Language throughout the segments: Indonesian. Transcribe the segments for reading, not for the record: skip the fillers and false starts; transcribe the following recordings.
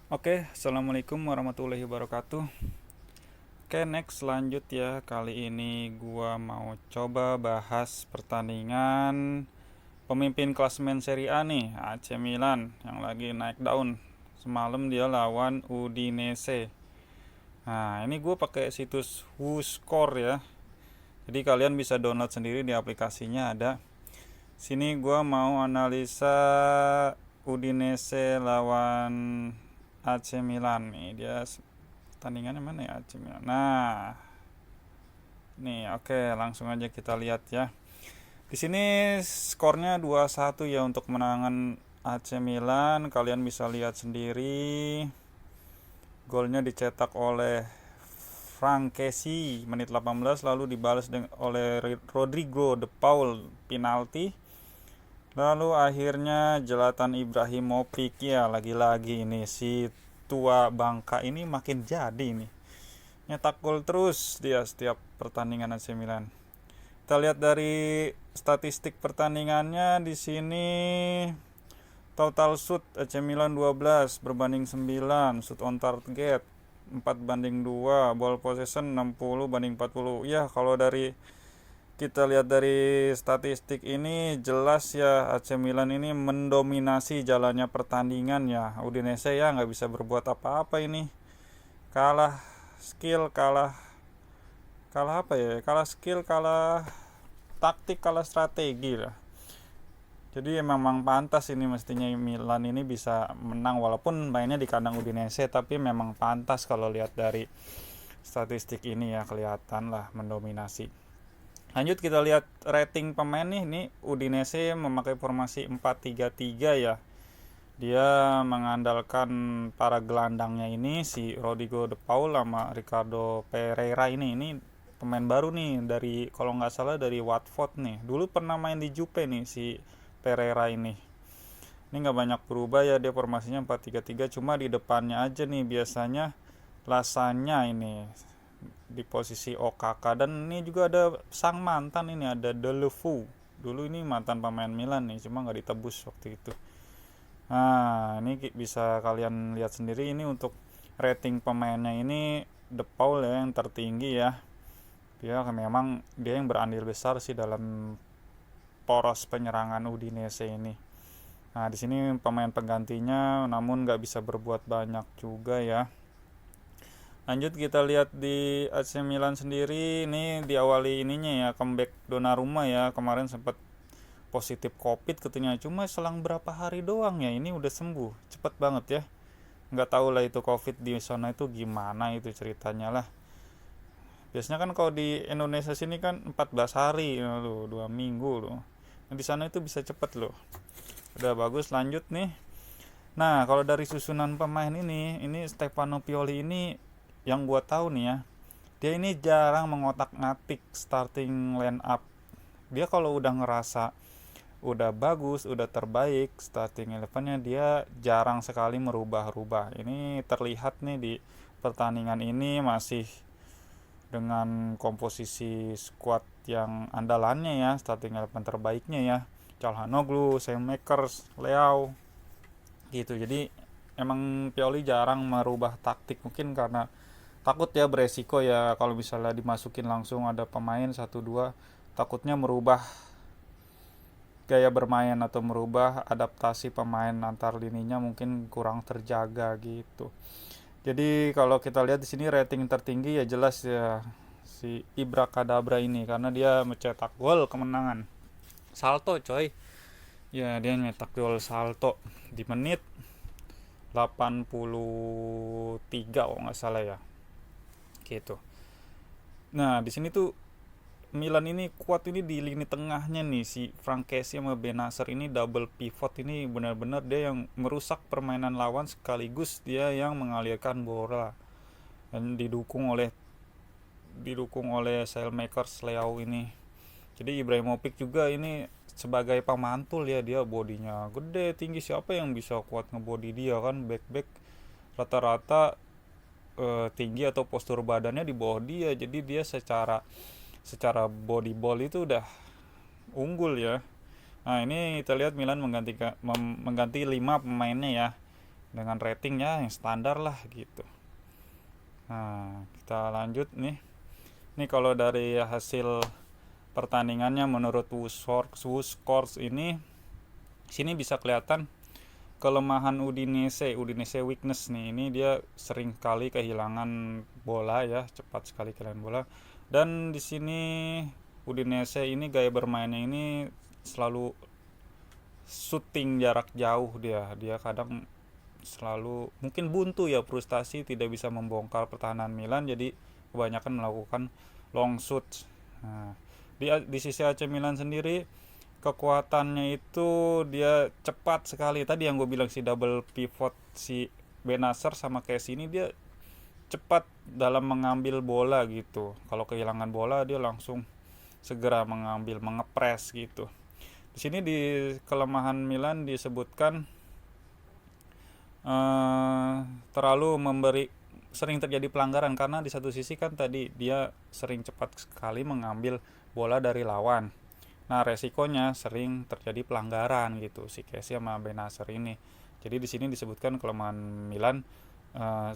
Oke, assalamualaikum warahmatullahi wabarakatuh. Oke, next lanjut ya. Kali ini gua mau coba bahas pertandingan pemimpin klasemen Serie A nih, AC Milan yang lagi naik daun. Semalam dia lawan Udinese. Nah, ini gue pakai situs WhoScore ya. Jadi kalian bisa download sendiri di aplikasinya ada. Sini gua mau analisa Udinese lawan AC Milan nih. Dia pertandingannya mana ya AC Milan. Nah, nih oke, langsung aja kita lihat ya. Di sini skornya 2-1 ya untuk kemenangan AC Milan. Kalian bisa lihat sendiri. Golnya dicetak oleh Frank Kessie menit 18, lalu dibalas oleh Rodrigo De Paul penalti. Lalu akhirnya Zlatan Ibrahimovic ya, lagi-lagi ini si tua bangka ini makin jadi nih. Nyetak gol terus dia setiap pertandingan AC Milan. Kita lihat dari statistik pertandingannya di sini. Total shoot AC Milan 12 berbanding 9, shoot on target 4-2, ball possession 60-40. Ya, kalau dari kita lihat dari statistik ini jelas ya AC Milan ini mendominasi jalannya pertandingan ya. Udinese ya nggak bisa berbuat apa-apa ini. Kalah skill, kalah kalah apa ya? Kalah skill, kalah taktik, kalah strategi lah. Jadi memang pantas ini mestinya Milan ini bisa menang walaupun mainnya di kandang Udinese, tapi memang pantas kalau lihat dari statistik ini ya, kelihatan lah mendominasi. Lanjut kita lihat rating pemain nih. Ini Udinese memakai formasi 4-3-3 ya. Dia mengandalkan para gelandangnya ini si Rodrigo De Paul sama Ricardo Pereira ini pemain baru nih dari kalau nggak salah dari Watford nih. Dulu pernah main di Juve nih si Pereira ini. Ini nggak banyak berubah ya, dia formasinya 4-3-3, cuma di depannya aja nih biasanya Lasanya ini di posisi OKK, dan ini juga ada sang mantan ini, ada Deulofeu. Dulu ini mantan pemain Milan nih, cuma nggak ditebus waktu itu. Nah, ini bisa kalian lihat sendiri ini untuk rating pemainnya ini De Paul ya yang tertinggi ya. Dia yang berandil besar sih dalam poros penyerangan Udinese ini. Nah, di sini pemain penggantinya namun nggak bisa berbuat banyak juga ya. Lanjut kita lihat di AC Milan sendiri, ini diawali ininya ya comeback Donnarumma ya, kemarin sempat positif COVID katanya, cuma selang berapa hari doang ya ini udah sembuh, cepet banget ya. Nggak tahu lah itu COVID di sana itu gimana itu ceritanya lah. Biasanya kan kalau di Indonesia sini kan 14 hari loh, 2 minggu loh. Nah, di sana itu bisa cepet loh. Udah bagus, lanjut nih. Nah, kalau dari susunan pemain ini Stefano Pioli ini yang gua tahu nih ya. Dia ini jarang mengotak-ngatik starting line up. Dia kalau udah ngerasa udah bagus, udah terbaik starting elevennya, dia jarang sekali merubah-rubah. Ini terlihat nih di pertandingan ini masih dengan komposisi squad yang andalannya ya, starting eleven terbaiknya ya, Calhanoglu, Makers, Leao gitu. Jadi emang Pioli jarang merubah taktik, mungkin karena takut ya beresiko ya kalau misalnya dimasukin langsung ada pemain satu dua, takutnya merubah gaya bermain atau merubah adaptasi pemain antar lininya mungkin kurang terjaga gitu. Jadi kalau kita lihat di sini rating tertinggi ya jelas ya si Ibra Kadabra ini, karena dia mencetak gol kemenangan. Salto coy. Ya dia mencetak gol salto di menit 83 kalau nggak salah ya. Gitu. Nah, di sini tuh Milan ini kuat ini di lini tengahnya nih, si Frank Kessie sama Benacer ini double pivot, ini benar-benar dia yang merusak permainan lawan sekaligus dia yang mengalirkan bola, dan didukung oleh Saelmakers Leao ini. Jadi Ibrahimovic juga ini sebagai pemantul ya, dia bodinya gede tinggi, siapa yang bisa kuat ngebody dia kan, back rata-rata tinggi atau postur badannya di bawah dia, jadi dia secara body ball itu udah unggul ya. Nah, ini kita lihat Milan mengganti 5 pemainnya ya, dengan rating ya yang standar lah gitu. Nah, kita lanjut nih. Ini kalau dari hasil pertandingannya menurut WhoScored ini, sini bisa kelihatan kelemahan Udinese weakness nih. Ini dia sering kali kehilangan bola ya, cepat sekali kehilangan bola. Dan di sini Udinese ini gaya bermainnya ini selalu shooting jarak jauh dia kadang selalu mungkin buntu ya, frustasi tidak bisa membongkar pertahanan Milan, jadi kebanyakan melakukan long shoot. Nah, di sisi AC Milan sendiri kekuatannya itu dia cepat sekali. Tadi yang gue bilang si double pivot si Benacer sama Kessie ini dia cepat dalam mengambil bola gitu. Kalau kehilangan bola dia langsung segera mengepres gitu. Di sini di kelemahan Milan disebutkan terlalu sering terjadi pelanggaran, karena di satu sisi kan tadi dia sering cepat sekali mengambil bola dari lawan. Nah, resikonya sering terjadi pelanggaran gitu si Kessie sama Benacer ini. Jadi di sini disebutkan kelemahan Milan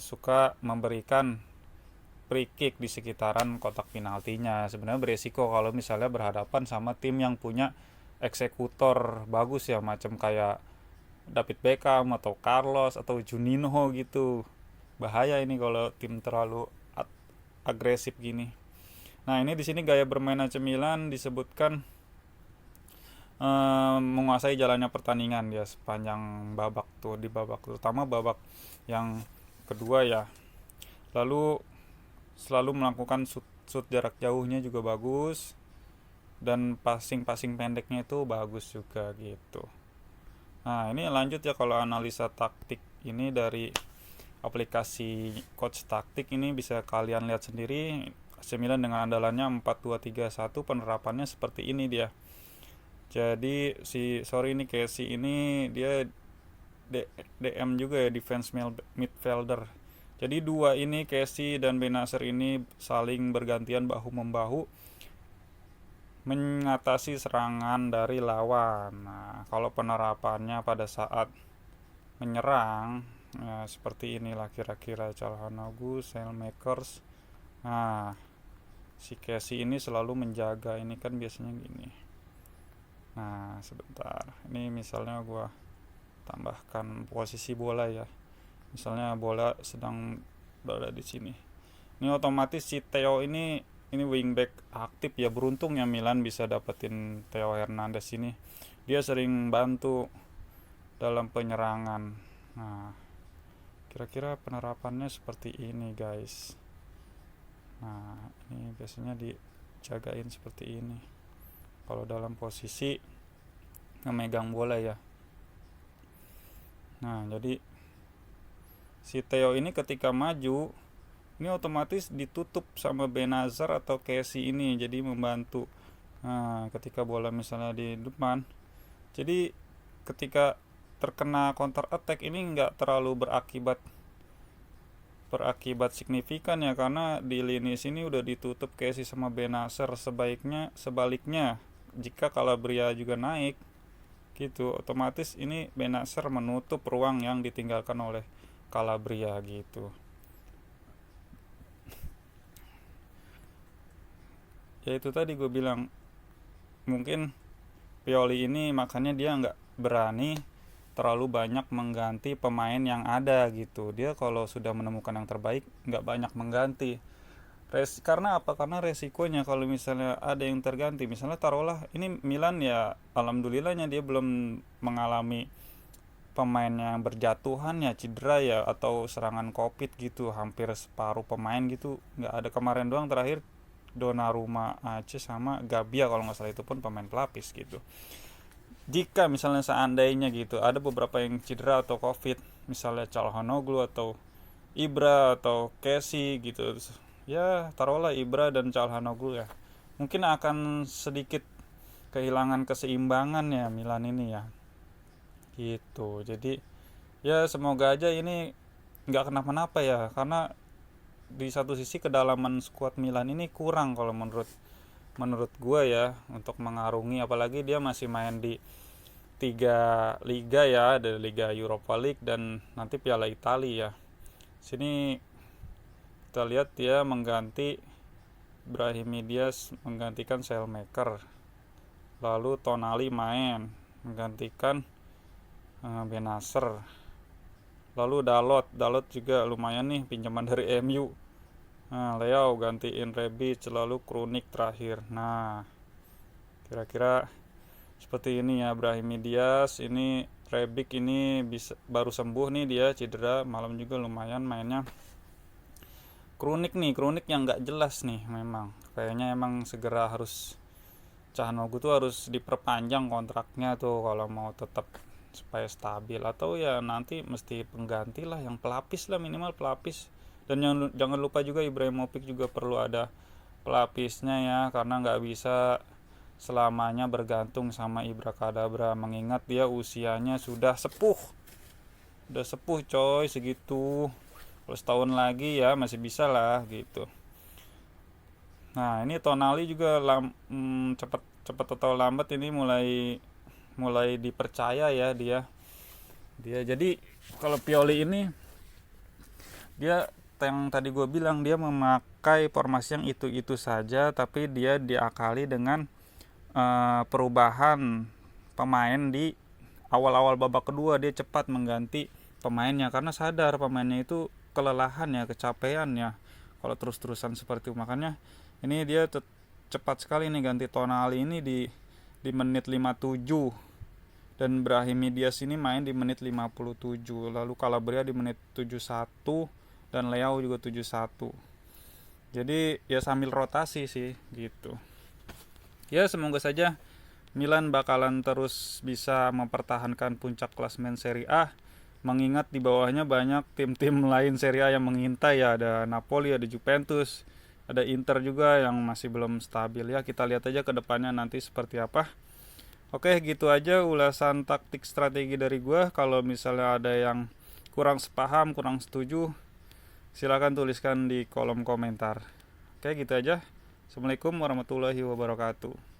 suka memberikan free kick di sekitaran kotak penaltinya. Sebenarnya beresiko kalau misalnya berhadapan sama tim yang punya eksekutor bagus ya, macam kayak David Beckham atau Carlos atau Juninho gitu. Bahaya ini kalau tim terlalu agresif gini. Nah, ini di sini gaya bermain AC Milan disebutkan menguasai jalannya pertandingan ya sepanjang babak tuh, di babak terutama babak yang kedua ya. Lalu selalu melakukan shoot jarak jauhnya juga bagus, dan passing pendeknya itu bagus juga gitu. Nah, ini lanjut ya, kalau analisa taktik ini dari aplikasi Coach Taktik ini bisa kalian lihat sendiri. AC Milan dengan andalannya 4-2-3-1, penerapannya seperti ini dia. Jadi ini Kessie ini dia DM juga ya, defense midfielder. Jadi dua ini Kessie dan Benacer ini saling bergantian bahu membahu mengatasi serangan dari lawan. Nah, kalau penerapannya pada saat menyerang ya, seperti inilah kira-kira Calhanoglu, Saelmakers. Nah, si Kessie ini selalu menjaga, ini kan biasanya gini. Nah, sebentar, ini misalnya gua tambahkan posisi bola ya, misalnya bola sedang berada di sini. Ini otomatis si Theo ini wingback aktif ya, beruntung ya Milan bisa dapetin Theo Hernandez ini. Dia sering bantu dalam penyerangan. Nah, kira-kira penerapannya seperti ini guys. Nah, ini biasanya dijagain seperti ini kalau dalam posisi memegang bola ya. Nah, jadi si Theo ini ketika maju ini otomatis ditutup sama Benacer atau Kessie ini, jadi membantu. Nah, ketika bola misalnya di depan, jadi ketika terkena counter attack ini nggak terlalu berakibat signifikan ya, karena di lini sini udah ditutup Kessie sama Benacer. Sebaliknya jika Calabria juga naik gitu, otomatis ini Benacer menutup ruang yang ditinggalkan oleh Calabria gitu. Ya itu tadi gue bilang, mungkin Pioli ini makanya dia nggak berani terlalu banyak mengganti pemain yang ada gitu. Dia kalau sudah menemukan yang terbaik nggak banyak mengganti. Karena apa? Karena resikonya kalau misalnya ada yang terganti, misalnya taruhlah ini Milan ya, alhamdulillahnya dia belum mengalami pemain yang berjatuhan ya, cedera ya, atau serangan covid gitu, hampir separuh pemain gitu nggak ada. Kemarin doang terakhir Donnarumma aja sama Gabbia kalau nggak salah, itu pun pemain pelapis gitu. Jika misalnya seandainya gitu ada beberapa yang cedera atau covid, misalnya Calhanoglu atau Ibra atau Kessie gitu ya, taruhlah Ibra dan Calhanoglu ya, mungkin akan sedikit kehilangan keseimbangan ya Milan ini ya gitu. Jadi ya semoga aja ini nggak kenapa-napa ya, karena di satu sisi kedalaman skuad Milan ini kurang kalau menurut gue ya untuk mengarungi, apalagi dia masih main di 3 liga ya, ada Liga Europa League dan nanti Piala Italia ya. Sini kita lihat dia mengganti Brahim Diaz, menggantikan Saelemaekers. Lalu Tonali main menggantikan Bennacer. Lalu Dalot juga lumayan nih, pinjaman dari MU. Nah, Leao gantiin Rebic, lalu Krunic terakhir. Nah, kira-kira seperti ini ya Brahim Diaz. Ini Rebic ini baru sembuh nih, dia cedera, malam juga lumayan mainnya. Krunic yang nggak jelas nih, memang kayaknya emang segera harus Calhanoglu tuh harus diperpanjang kontraknya tuh kalau mau tetap supaya stabil, atau ya nanti mesti pengganti lah, yang pelapis lah, minimal pelapis. Dan jangan lupa juga Ibrahimovic juga perlu ada pelapisnya ya, karena nggak bisa selamanya bergantung sama Ibra Kadabra, mengingat dia usianya sudah sepuh coy, segitu. Kalau setahun lagi ya masih bisa lah gitu. Nah, ini Tonali juga cepat atau lambat ini mulai dipercaya ya dia. Jadi kalau Pioli ini dia yang tadi gue bilang, dia memakai formasi yang itu saja, tapi dia diakali dengan perubahan pemain di awal-awal babak kedua. Dia cepat mengganti pemainnya karena sadar pemainnya itu kelelahan ya, kecapean ya kalau terus-terusan seperti itu. Makanya ini dia cepat sekali nih ganti Tonali ini di menit 57, dan Brahim Diaz ini main di menit 57, lalu Calabria di menit 71 dan Leao juga 71. Jadi ya sambil rotasi sih gitu. Ya semoga saja Milan bakalan terus bisa mempertahankan puncak klasemen Serie A, mengingat di bawahnya banyak tim-tim lain Serie A yang mengintai ya, ada Napoli, ada Juventus, ada Inter juga yang masih belum stabil ya. Kita lihat aja ke depannya nanti seperti apa. Oke, gitu aja ulasan taktik strategi dari gue. Kalau misalnya ada yang kurang sepaham, kurang setuju, silakan tuliskan di kolom komentar. Oke, gitu aja. Assalamualaikum warahmatullahi wabarakatuh.